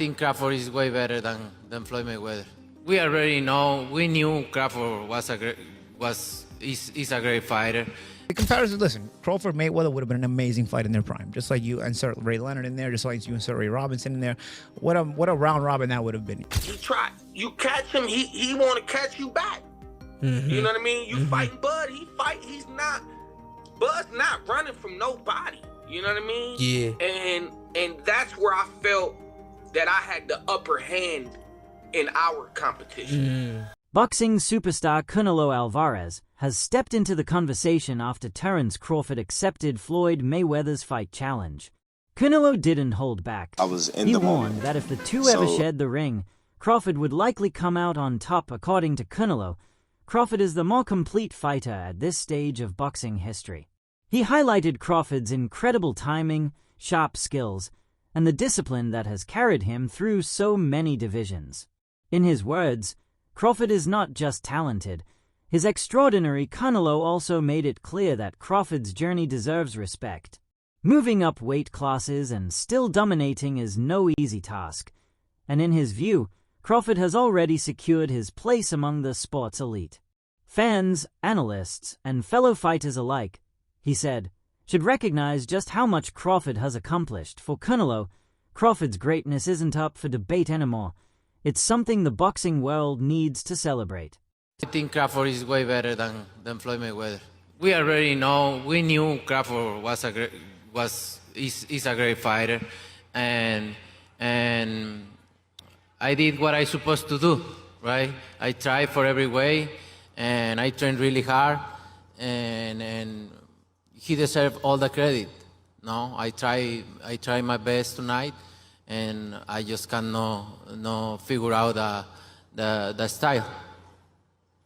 think Crawford is way better than Floyd Mayweather. We already know. We knew Crawford is a great fighter. The comparison, listen, Crawford Mayweather would have been an amazing fight in their prime. Just like you insert Ray Leonard in there, just like you insert Ray Robinson in there. What a round robin that would have been. He tried. You catch him, he want to catch you back. You know what I mean? You fighting Bud, he's not. Bud's not running from nobody. You know what I mean? Yeah. And that's where I felt that I had the upper hand in our competition. Boxing superstar Canelo Alvarez has stepped into the conversation after Terence Crawford accepted Floyd Mayweather's fight challenge. Canelo didn't hold back. He warned that if the two ever shared the ring, Crawford would likely come out on top. According to Canelo, Crawford is the more complete fighter at this stage of boxing history. He highlighted Crawford's incredible timing, sharp skills, and the discipline that has carried him through so many divisions. In his words, Crawford is not just talented. His extraordinary Canelo also made it clear that Crawford's journey deserves respect. Moving up weight classes and still dominating is no easy task, and in his view, Crawford has already secured his place among the sport's elite. Fans, analysts, and fellow fighters alike, he said, should recognize just how much Crawford has accomplished. For Canelo, Crawford's greatness isn't up for debate anymore. It's something the boxing world needs to celebrate. I think Crawford is way better than Floyd Mayweather. We already know. We knew Crawford is a great fighter, and I did what I supposed to do, right? I tried for every way, and I trained really hard, and he deserved all the credit. No, I try my best tonight, and I just cannot figure out the style.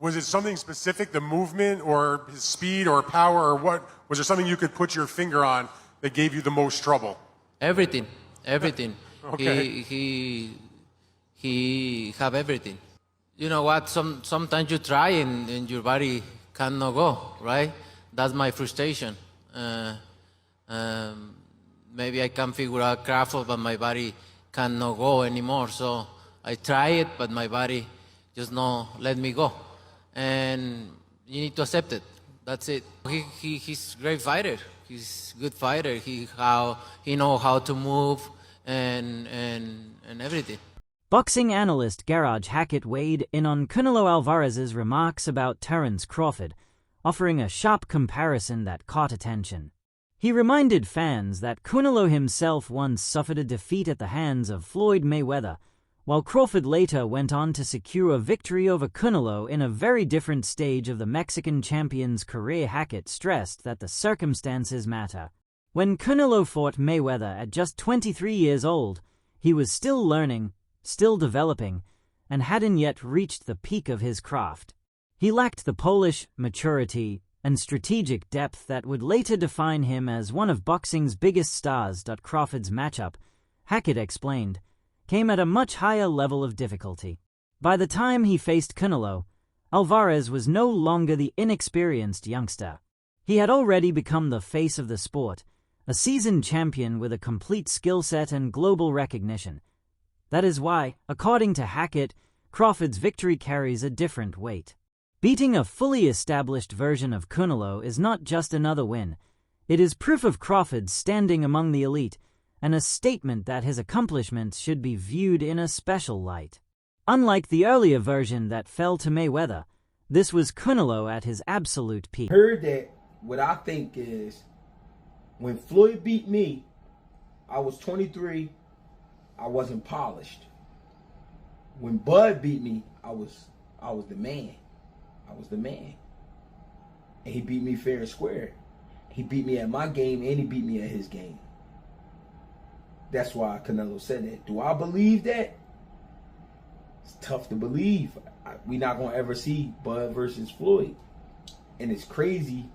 Was it something specific, the movement or his speed or power, or what? Was there something you could put your finger on that gave you the most trouble? Everything. Okay. He have everything. You know what? Sometimes you try and your body cannot go, right? That's my frustration. Maybe I can figure out Crawford, but my body cannot go anymore. So I try it, but my body just not let me go. And you need to accept it. That's it. He's a great fighter. He's a good fighter. He know how to move and everything. Boxing analyst Garage Hackett weighed in on Canelo Alvarez's remarks about Terence Crawford, offering a sharp comparison that caught attention. He reminded fans that Canelo himself once suffered a defeat at the hands of Floyd Mayweather, while Crawford later went on to secure a victory over Canelo in a very different stage of the Mexican champion's career. Hackett stressed that the circumstances matter. When Canelo fought Mayweather at just 23 years old, he was still learning, still developing, and hadn't yet reached the peak of his craft. He lacked the Polish maturity and strategic depth that would later define him as one of boxing's biggest stars. Crawford's matchup, Hackett explained, came at a much higher level of difficulty. By the time he faced Canelo, Alvarez was no longer the inexperienced youngster. He had already become the face of the sport, a seasoned champion with a complete skill set and global recognition. That is why, according to Hackett, Crawford's victory carries a different weight. Beating a fully established version of Canelo is not just another win. It is proof of Crawford's standing among the elite, and a statement that his accomplishments should be viewed in a special light. Unlike the earlier version that fell to Mayweather, this was Canelo at his absolute peak. Heard that. What I think is, when Floyd beat me, I was 23, I wasn't polished. When Bud beat me, I was the man. I was the man. And he beat me fair and square. He beat me at my game and he beat me at his game. That's why Canelo said that. Do I believe that? It's tough to believe. We're not going to ever see Bud versus Floyd. And it's crazy.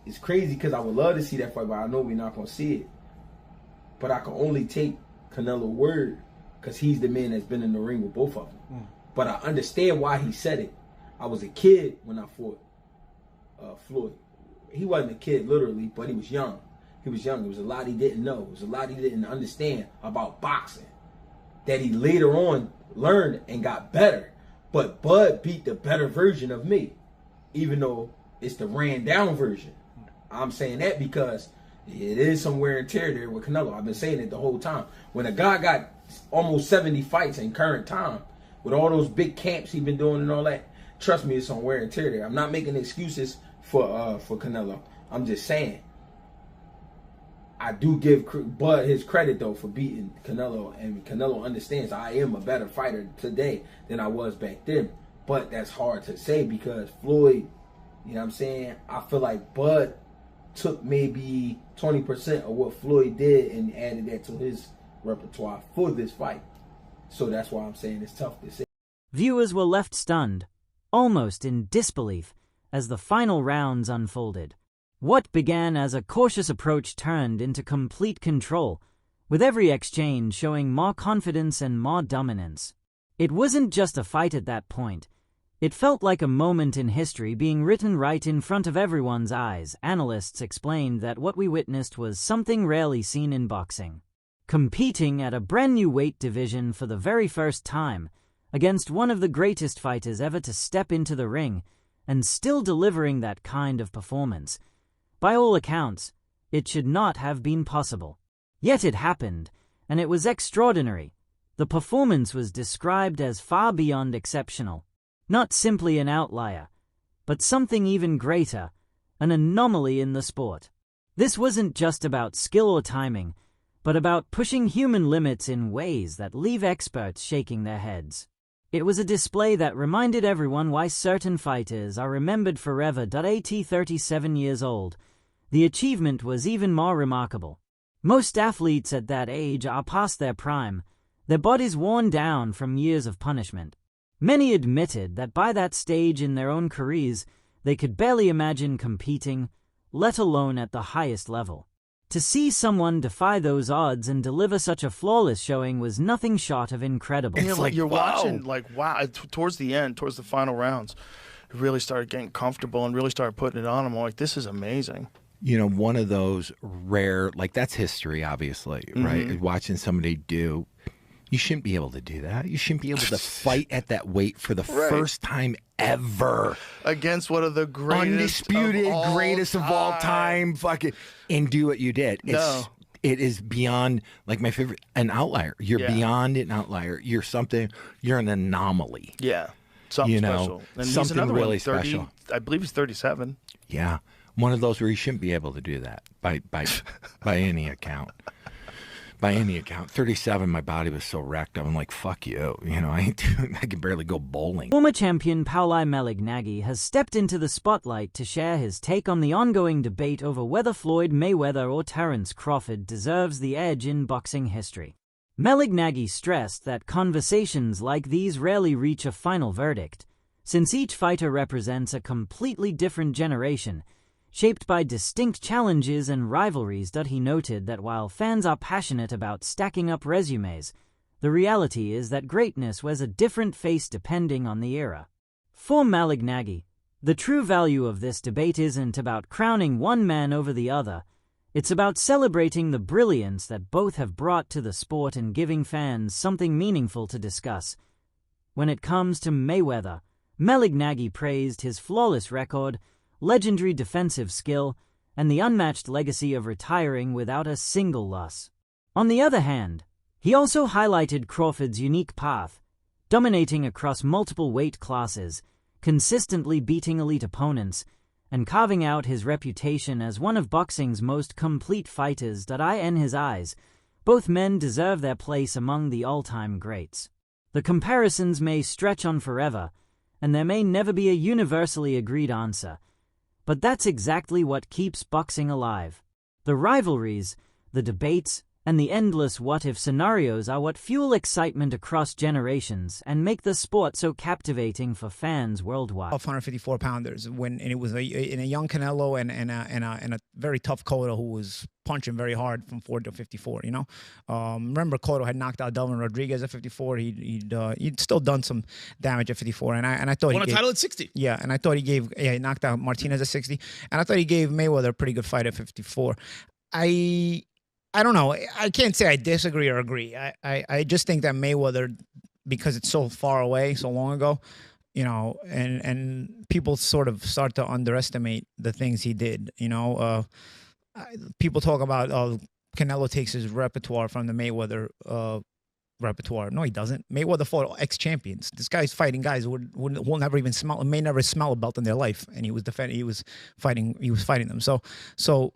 It's crazy because I would love to see that fight, but I know we're not going to see it. But I can only take Canelo's word because he's the man that's been in the ring with both of them. But I understand why he said it. I was a kid when I fought Floyd. He wasn't a kid literally, but he was young. He was young. There was a lot he didn't know. There was a lot he didn't understand about boxing. that he later on learned and got better. But Bud beat the better version of me, even though it's the ran down version. I'm saying that because it is some wear and tear there with Canelo. I've been saying it the whole time. When a guy got almost 70 fights in current time, with all those big camps he's been doing and all that, trust me, it's some wear and tear there. I'm not making excuses for Canelo. I'm just saying, I do give Bud his credit though for beating Canelo, and Canelo understands I am a better fighter today than I was back then. But that's hard to say because Floyd, you know what I'm saying? I feel like Bud took maybe 20% of what Floyd did and added that to his repertoire for this fight. So that's why I'm saying it's tough to say. Viewers were left stunned, almost in disbelief, as the final rounds unfolded. What began as a cautious approach turned into complete control, with every exchange showing more confidence and more dominance. It wasn't just a fight at that point. It felt like a moment in history being written right in front of everyone's eyes. Analysts explained that what we witnessed was something rarely seen in boxing. Competing at a brand new weight division for the very first time, against one of the greatest fighters ever to step into the ring, and still delivering that kind of performance. By all accounts, it should not have been possible. Yet it happened, and it was extraordinary. The performance was described as far beyond exceptional. Not simply an outlier, but something even greater, an anomaly in the sport. This wasn't just about skill or timing, but about pushing human limits in ways that leave experts shaking their heads. It was a display that reminded everyone why certain fighters are remembered forever. At 37 years old, the achievement was even more remarkable. Most athletes at that age are past their prime, their bodies worn down from years of punishment. Many admitted that by that stage in their own careers, they could barely imagine competing, let alone at the highest level. To see someone defy those odds and deliver such a flawless showing was nothing short of incredible. And you're watching, wow, towards the end, towards the final rounds, it really started getting comfortable and really started putting it on him. I'm like, this is amazing. You know, one of those rare, like that's history, obviously, right? Watching somebody do, you shouldn't be able to do that. You shouldn't be able to fight at that weight for the first time ever. Against one of the greatest greatest of all time, fucking, and do what you did. It is beyond, like my favorite, an outlier. You're beyond an outlier. You're an anomaly. Yeah, something special. And something he's really 30, special. I believe he's 37. Yeah, one of those where you shouldn't be able to do that by any account. By any account, 37, my body was so wrecked. I'm like, fuck you. You know, I can barely go bowling. Former champion Pauli Malignaggi has stepped into the spotlight to share his take on the ongoing debate over whether Floyd Mayweather or Terence Crawford deserves the edge in boxing history. Malignaggi stressed that conversations like these rarely reach a final verdict, since each fighter represents a completely different generation, shaped by distinct challenges and rivalries. He noted that while fans are passionate about stacking up resumes, the reality is that greatness wears a different face depending on the era. For Malignaggi, the true value of this debate isn't about crowning one man over the other. It's about celebrating the brilliance that both have brought to the sport and giving fans something meaningful to discuss. When it comes to Mayweather, Malignaggi praised his flawless record, legendary defensive skill, and the unmatched legacy of retiring without a single loss. On the other hand, he also highlighted Crawford's unique path, dominating across multiple weight classes, consistently beating elite opponents, and carving out his reputation as one of boxing's most complete fighters. In his eyes, both men deserve their place among the all-time greats. The comparisons may stretch on forever, and there may never be a universally agreed answer, but that's exactly what keeps boxing alive. The rivalries, the debates, and the endless what-if scenarios are what fuel excitement across generations and make the sport so captivating for fans worldwide. 154-pounders, and it was a young Canelo and a very tough Cotto who was punching very hard from 40 to 54. You know, remember Cotto had knocked out Delvin Rodriguez at 54. He'd still done some damage at 54, and I thought won a title at 60. Yeah, and I thought he knocked out Martinez at 60, and I thought he gave Mayweather a pretty good fight at 54. I don't know. I can't say I disagree or agree. I just think that Mayweather, because it's so far away, so long ago, you know, and people sort of start to underestimate the things he did. You know, people talk about Canelo takes his repertoire from the Mayweather repertoire. No, he doesn't. Mayweather fought ex-champions. This guy's fighting guys who will never even smell, may never smell a belt in their life, and he was fighting them. So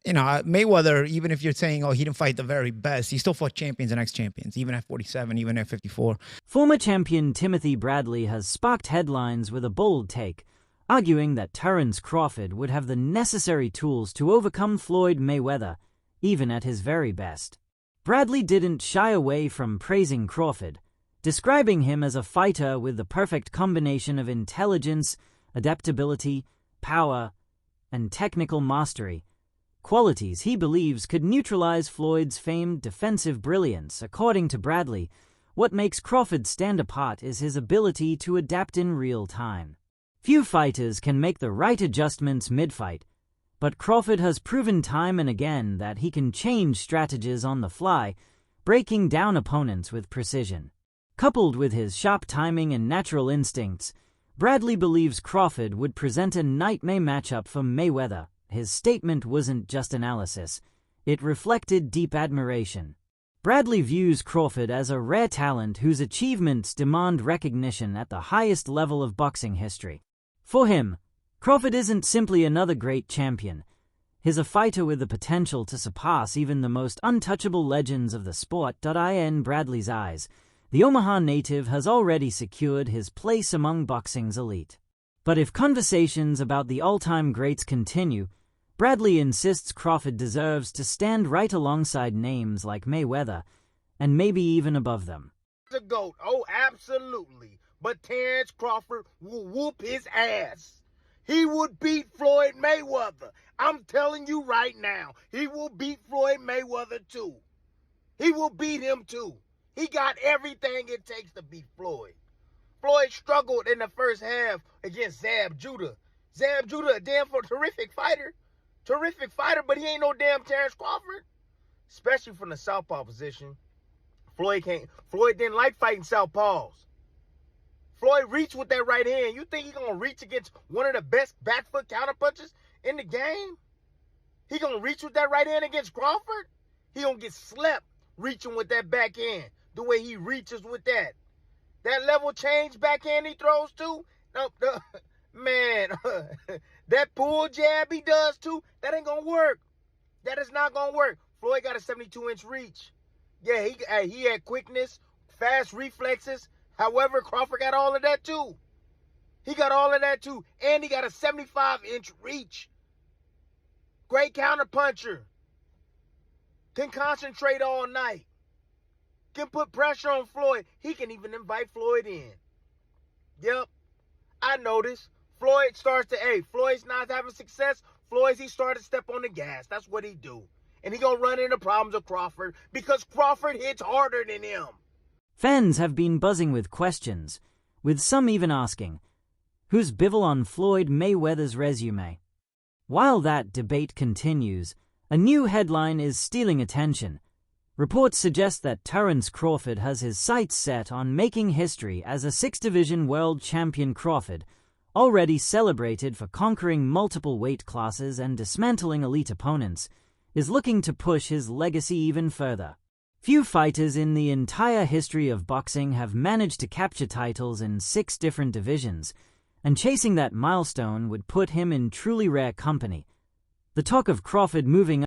you know, Mayweather, even if you're saying, oh, he didn't fight the very best, he still fought champions and ex-champions, even at 47, even at 54. Former champion Timothy Bradley has sparked headlines with a bold take, arguing that Terence Crawford would have the necessary tools to overcome Floyd Mayweather, even at his very best. Bradley didn't shy away from praising Crawford, describing him as a fighter with the perfect combination of intelligence, adaptability, power, and technical mastery, qualities he believes could neutralize Floyd's famed defensive brilliance. According to Bradley, what makes Crawford stand apart is his ability to adapt in real time. Few fighters can make the right adjustments mid-fight, but Crawford has proven time and again that he can change strategies on the fly, breaking down opponents with precision. Coupled with his sharp timing and natural instincts, Bradley believes Crawford would present a nightmare matchup for Mayweather. His statement wasn't just analysis, it reflected deep admiration. Bradley views Crawford as a rare talent whose achievements demand recognition at the highest level of boxing history. For him, Crawford isn't simply another great champion. He's a fighter with the potential to surpass even the most untouchable legends of the sport. In Bradley's eyes, the Omaha native has already secured his place among boxing's elite. But if conversations about the all-time greats continue, Bradley insists Crawford deserves to stand right alongside names like Mayweather, and maybe even above them. The GOAT, oh, absolutely. But Terence Crawford will whoop his ass. He would beat Floyd Mayweather. I'm telling you right now, he will beat Floyd Mayweather too. He will beat him too. He got everything it takes to beat Floyd. Floyd struggled in the first half against Zab Judah. Zab Judah, a damn terrific fighter. Terrific fighter, but he ain't no damn Terence Crawford. Especially from the southpaw position. Floyd didn't like fighting southpaws. Floyd reached with that right hand. You think he gonna reach against one of the best back foot counterpunchers in the game? He gonna reach with that right hand against Crawford? He gonna get slept reaching with that backhand. The way he reaches with that. That level change backhand he throws too? No, man, that pull jab he does too, that ain't gonna work. That is not gonna work. Floyd got a 72-inch reach. Yeah, he had quickness, fast reflexes. However, Crawford got all of that too. He got all of that too. And he got a 75-inch reach. Great counterpuncher. Can concentrate all night. Can put pressure on Floyd. He can even invite Floyd in. Yep. I noticed. Floyd's not having success. He started to step on the gas. That's what he do. And he gonna run into problems with Crawford because Crawford hits harder than him. Fans have been buzzing with questions, with some even asking, who's Bivol on Floyd Mayweather's resume? While that debate continues, a new headline is stealing attention. Reports suggest that Terence Crawford has his sights set on making history as a six-division world champion. Crawford, already celebrated for conquering multiple weight classes and dismantling elite opponents, is looking to push his legacy even further. Few fighters in the entire history of boxing have managed to capture titles in 6 different divisions, and chasing that milestone would put him in truly rare company. The talk of Crawford moving